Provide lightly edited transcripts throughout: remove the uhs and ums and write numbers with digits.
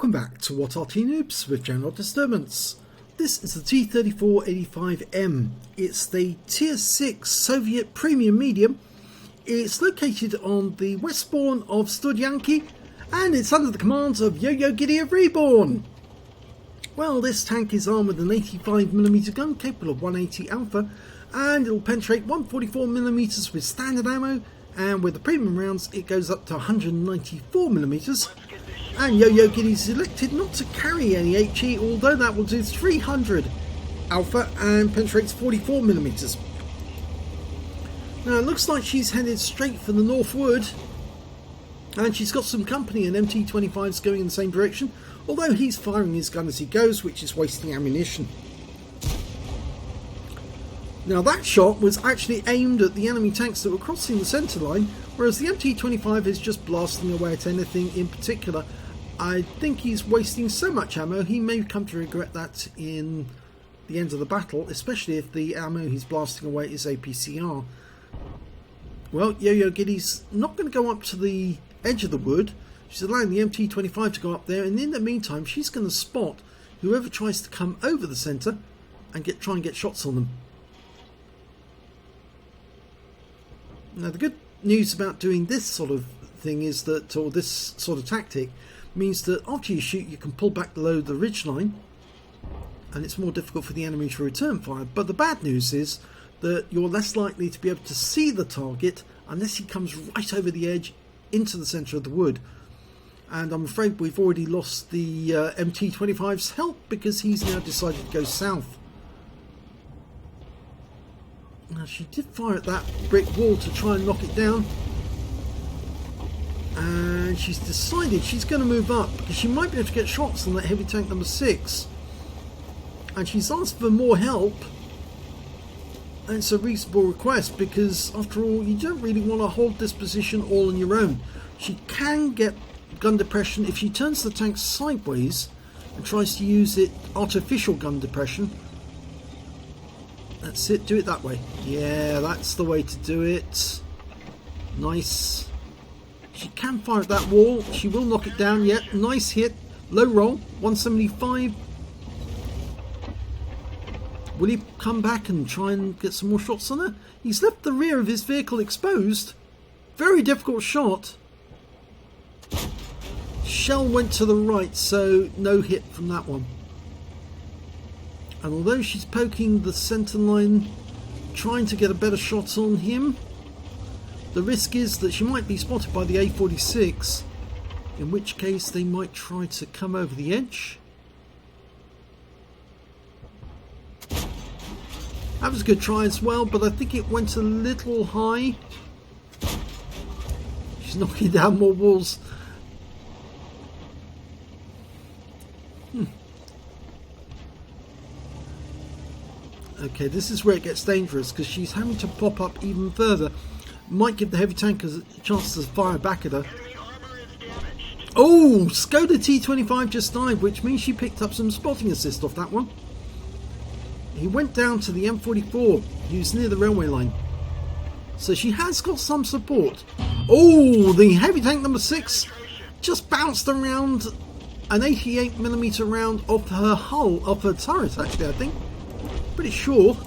Welcome back to What Are Noobs with General Disturbance. This is the T-34-85M. It's the Tier 6 Soviet Premium Medium. It's located on the westbourne of Studzianki and it's under the commands of Yo-Yo Giddy of REBRN. Well, this tank is armed with an 85mm gun capable of 180 alpha and it'll penetrate 144mm with standard ammo, and with the premium rounds it goes up to 194mm. And Yo-Yo Giddy's elected not to carry any HE, although that will do 300 alpha and penetrates 44mm. Now it looks like she's headed straight for the northward, and she's got some company, and MT-25's going in the same direction, although he's firing his gun as he goes, which is wasting ammunition. Now that shot was actually aimed at the enemy tanks that were crossing the centre line, whereas the MT-25 is just blasting away at anything in particular. I think he's wasting so much ammo, he may come to regret that in the end of the battle, especially if the ammo he's blasting away is APCR. Well, Yo-Yo Giddy's not going to go up to the edge of the wood. She's allowing the MT-25 to go up there, and in the meantime she's going to spot whoever tries to come over the centre and try and get shots on them. Now the good news about doing this sort of thing is that, or this sort of tactic, means that after you shoot you can pull back below the ridgeline and it's more difficult for the enemy to return fire. But the bad news is that you're less likely to be able to see the target unless he comes right over the edge into the centre of the wood. And I'm afraid we've already lost the MT-25's help because he's now decided to go south. Now she did fire at that brick wall to try and knock it down, and she's decided she's going to move up because she might be able to get shots on that heavy tank number 6, and she's asked for more help, and it's a reasonable request because after all you don't really want to hold this position all on your own. She can get gun depression if she turns the tank sideways and tries to use it artificial gun depression. That's it, do it that way. Yeah, that's the way to do it. Nice. She can fire at that wall. She will knock it down. Yet, nice hit. Low roll. 175. Will he come back and try and get some more shots on her? He's left the rear of his vehicle exposed. Very difficult shot. Shell went to the right, so no hit from that one. And although she's poking the centre line, trying to get a better shot on him, the risk is that she might be spotted by the A46, in which case they might try to come over the edge. That was a good try as well, but I think it went a little high. She's knocking down more walls. Okay, this is where it gets dangerous because she's having to pop up even further. Might give the heavy tankers a chance to fire back at her. Oh, Skoda T-25 just died, which means she picked up some spotting assist off that one. He went down to the M44, who's near the railway line. So she has got some support. Oh, the heavy tank number 6 just bounced around an 88mm round off her hull, off her turret actually, I think. Pretty sure.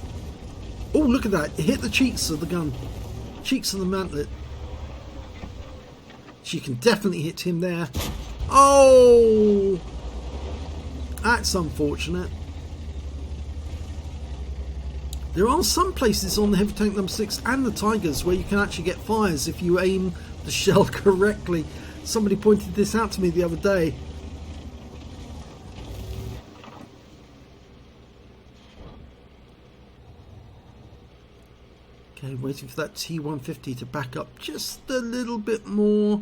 Oh, look at that. It hit the cheeks of the gun. Cheeks of the mantlet. She can definitely hit him there. Oh! That's unfortunate. There are some places on the heavy tank number 6 and the Tigers where you can actually get fires if you aim the shell correctly. Somebody pointed this out to me the other day. Okay, waiting for that T-150 to back up just a little bit more.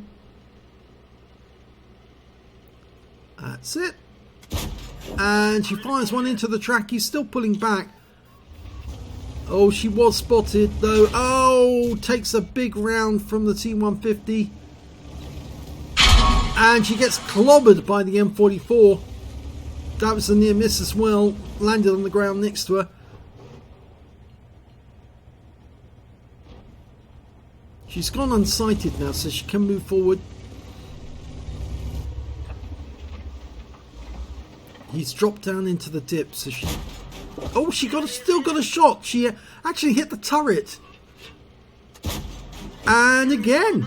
That's it. And she fires one into the track. He's still pulling back. Oh, she was spotted though. Oh, takes a big round from the T-150. And she gets clobbered by the M44. That was a near miss as well. Landed on the ground next to her. She's gone unsighted now, so she can move forward. He's dropped down into the dip, so she... Oh, still got a shot. She actually hit the turret. And again.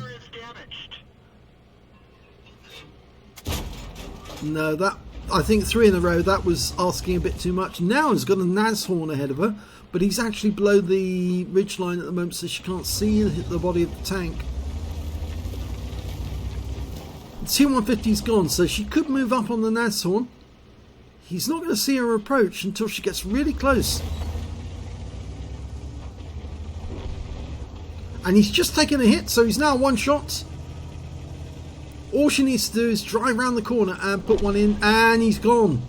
No, that... I think 3 in a row, that was asking a bit too much. Now he's got a Nashorn ahead of her, but he's actually below the ridgeline at the moment, so she can't see the body of the tank. T-150's gone, so she could move up on the Nashorn. He's not going to see her approach until she gets really close. And he's just taken a hit, so he's now one shot. All she needs to do is drive around the corner and put one in, and he's gone.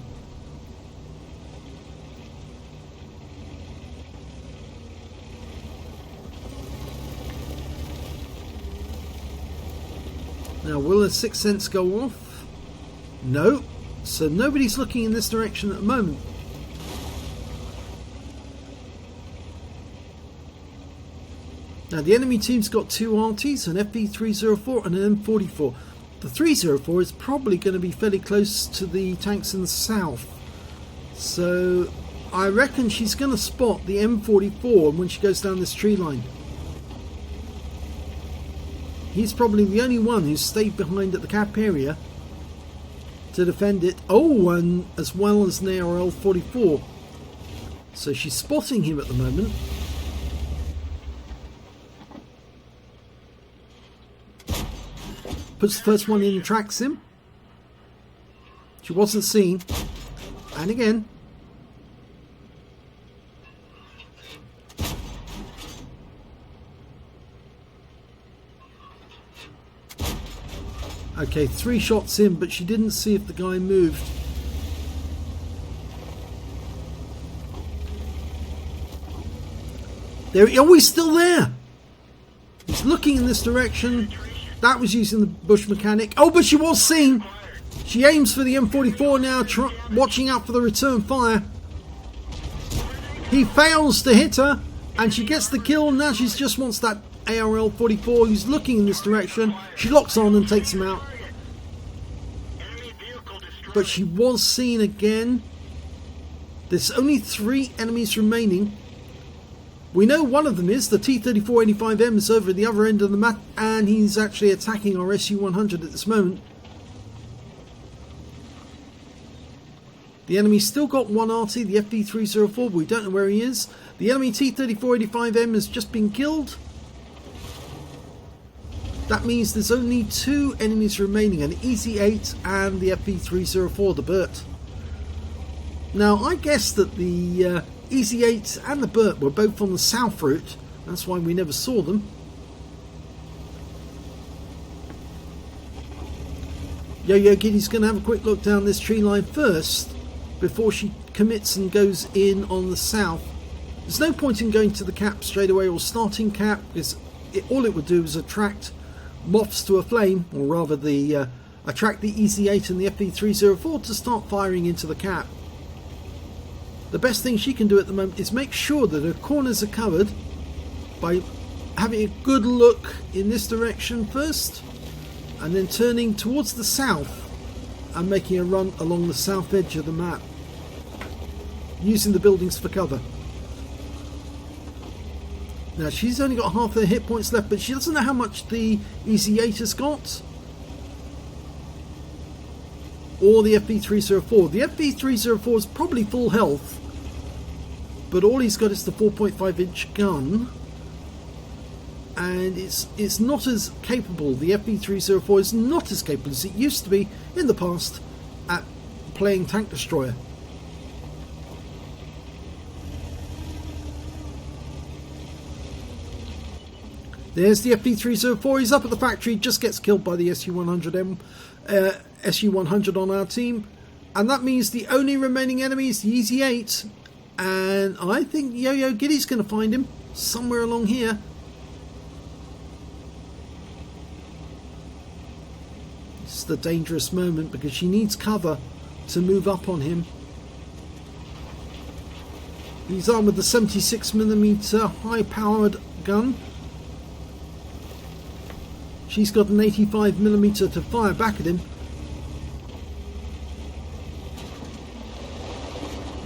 Now, will the 6th sense go off? No. So nobody's looking in this direction at the moment. Now the enemy team's got 2 Artys, an FV304 and an M44. The 304 is probably going to be fairly close to the tanks in the south. So I reckon she's going to spot the M44 when she goes down this tree line. He's probably the only one who's stayed behind at the cap area to defend it. Oh, and as well as an ARL-44. So she's spotting him at the moment. Puts the first one in and tracks him. She wasn't seen. And again. Okay, 3 shots in, but she didn't see if the guy moved. There, oh, he's still there. He's looking in this direction. That was using the bush mechanic. Oh, but she was seen. She aims for the M44 now, watching out for the return fire. He fails to hit her, and she gets the kill. Now she just wants that ARL-44. He's looking in this direction. She locks on and takes him out. But she was seen again. There's only 3 enemies remaining. We know one of them is the T-34-85M is over at the other end of the map, and he's actually attacking our Su-100 at this moment. The enemy's still got 1 Arty, the FV304, but we don't know where he is. The enemy T-34-85M has just been killed. That means there's only 2 enemies remaining, an EZ-8 and the FV304, the Burt. Now, I guess that the EZ-8 and the Burt were both on the south route. That's why we never saw them. Yo-Yo Giddy's going to have a quick look down this tree line first before she commits and goes in on the south. There's no point in going to the cap straight away or starting cap, because all it would do is attract moths to a flame, or rather attract the EZ-8 and the FV304 to start firing into the cap. The best thing she can do at the moment is make sure that her corners are covered by having a good look in this direction first, and then turning towards the south and making a run along the south edge of the map, using the buildings for cover. Now she's only got half her hit points left, but she doesn't know how much the EZ-8 has got, or the FV304. The FV304 is probably full health, but all he's got is the 4.5-inch gun, and it's not as capable. The FV304 is not as capable as it used to be in the past at playing tank destroyer. There's the FV304. He's up at the factory, just gets killed by the Su-100 Su-100 on our team, and that means the only remaining enemy is the EZ-8, and I think Yo-Yo Giddy's going to find him somewhere along here. It's the dangerous moment because she needs cover to move up on him. He's armed with the 76mm high-powered gun. She's got an 85mm to fire back at him.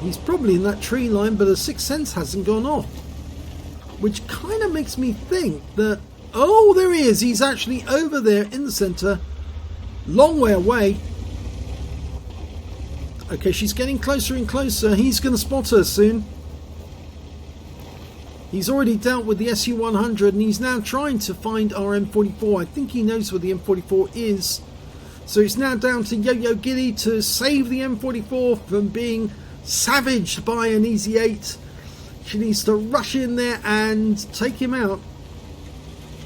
He's probably in that tree line, but a sixth sense hasn't gone off. Which kind of makes me think that... Oh, there he is. He's actually over there in the centre. Long way away. Okay, she's getting closer and closer. He's going to spot her soon. He's already dealt with the SU-100 and he's now trying to find our M44. I think he knows where the M44 is. So it's now down to Yo-Yo Giddy to save the M44 from being savaged by an Easy 8. She needs to rush in there and take him out.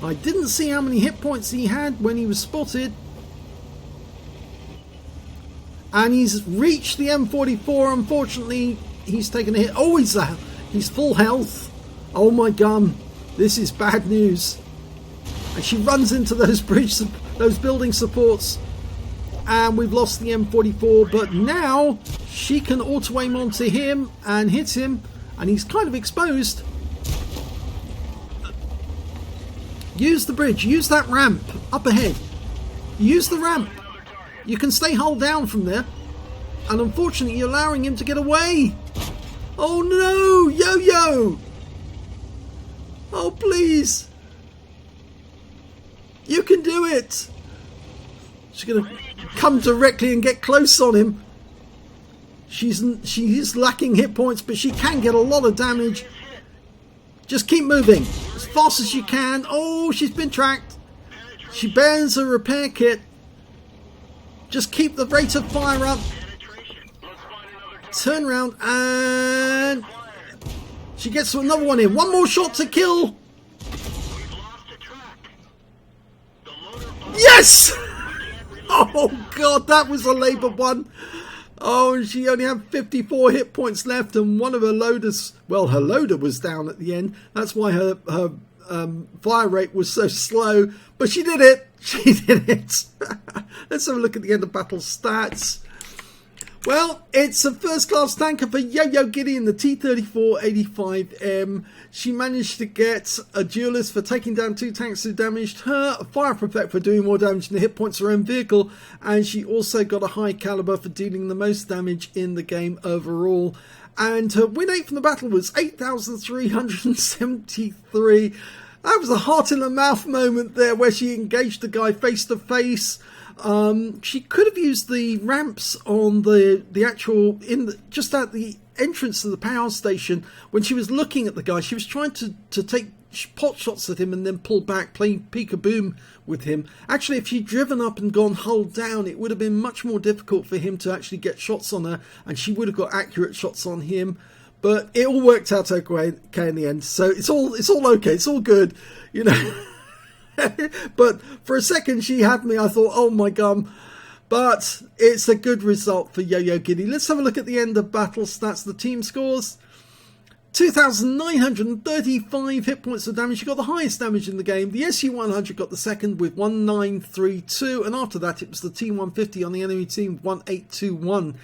I didn't see how many hit points he had when he was spotted. And he's reached the M44. Unfortunately, he's taken a hit. Oh, he's full health. Oh my god, this is bad news. And she runs into those building supports. And we've lost the M44. But now she can auto-aim onto him and hit him. And he's kind of exposed. Use the bridge. Use that ramp up ahead. Use the ramp. You can stay hull down from there. And unfortunately, you're allowing him to get away. Oh no! Yo-Yo! Oh, please. You can do it. She's going to come directly and get close on him. She is lacking hit points, but she can get a lot of damage. Just keep moving as fast as you can. Oh, she's been tracked. She bears a repair kit. Just keep the rate of fire up. Turn around and she gets another one in. One more shot to kill. Yes! Oh god, that was a laboured one. Oh, and she only had 54 hit points left, and one of her loaders, well, her loader was down at the end. That's why her fire rate was so slow. But she did it. She did it. Let's have a look at the end of battle stats. Well, it's a first-class tanker for Yo-Yo Giddy in the T-34-85M. She managed to get a duelist for taking down 2 tanks who damaged her, a fire prophet for doing more damage than the hit points of her own vehicle, and she also got a high caliber for dealing the most damage in the game overall. And her win rate from the battle was 8,373. That was a heart in the mouth moment there where she engaged the guy face to face. She could have used the ramps on the actual just at the entrance to the power station. When she was looking at the guy, she was trying to take pot shots at him and then pull back, playing peek-a-boom with him. Actually, if she'd driven up and gone hull down, it would have been much more difficult for him to actually get shots on her, and she would have got accurate shots on him. But it all worked out okay in the end, so it's all okay, it's all good, you know. But for a second she had me. I thought, oh my god. But it's a good result for Yo-Yo Giddy. Let's have a look at the end of battle stats, the team scores. 2,935 hit points of damage. She got the highest damage in the game. The SU-100 got the second with 1932, and after that it was the T-150 on the enemy team, 1821.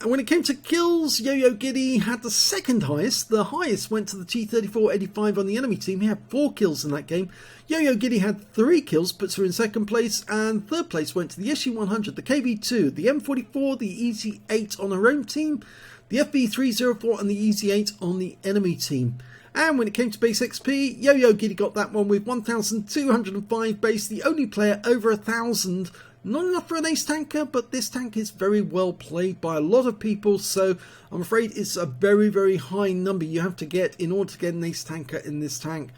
And when it came to kills, Yo-Yo Giddy had the second highest. The highest went to the T-34-85 on the enemy team. He had 4 kills in that game. Yo-Yo Giddy had 3 kills, puts her in second place. And third place went to the SU-100, the KV-2, the M44, the Easy 8 on her own team, the FB-304 and the Easy 8 on the enemy team. And when it came to base XP, Yo-Yo Giddy got that one with 1,205 base, the only player over 1,000. Not enough for an ace tanker, but this tank is very well played by a lot of people, so I'm afraid it's a very, very high number you have to get in order to get an ace tanker in this tank.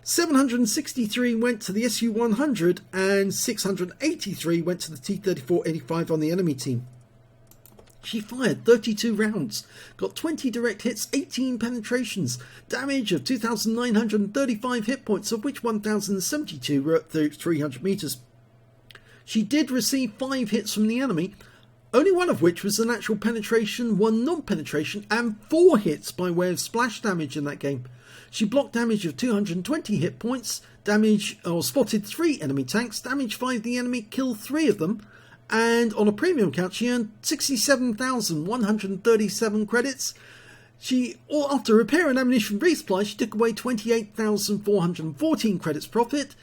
763 went to the SU-100 and 683 went to the T-34-85 on the enemy team. She fired 32 rounds, got 20 direct hits, 18 penetrations, damage of 2,935 hit points, of which 1,072 were at 300 meters. She did receive 5 hits from the enemy, only one of which was an actual penetration, 1 non-penetration, and 4 hits by way of splash damage in that game. She blocked damage of 220 hit points, spotted 3 enemy tanks, damaged 5 the enemy, killed 3 of them, and on a premium count she earned 67,137 credits. After repair and ammunition resupply, she took away 28,414 credits profit.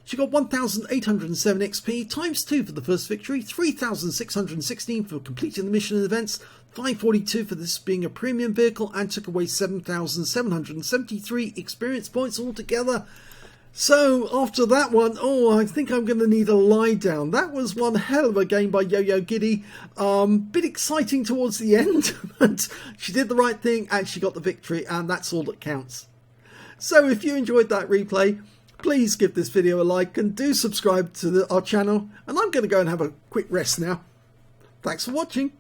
She got 1,807 XP, times 2 for the first victory, 3,616 for completing the mission and events, 542 for this being a premium vehicle, and took away 7,773 experience points altogether. So after that one, I think I'm going to need a lie down. That was one hell of a game by Yo-Yo Giddy. Bit exciting towards the end, but she did the right thing and she got the victory, and that's all that counts. So if you enjoyed that replay, please give this video a like and do subscribe to our channel. And I'm going to go and have a quick rest now. Thanks for watching.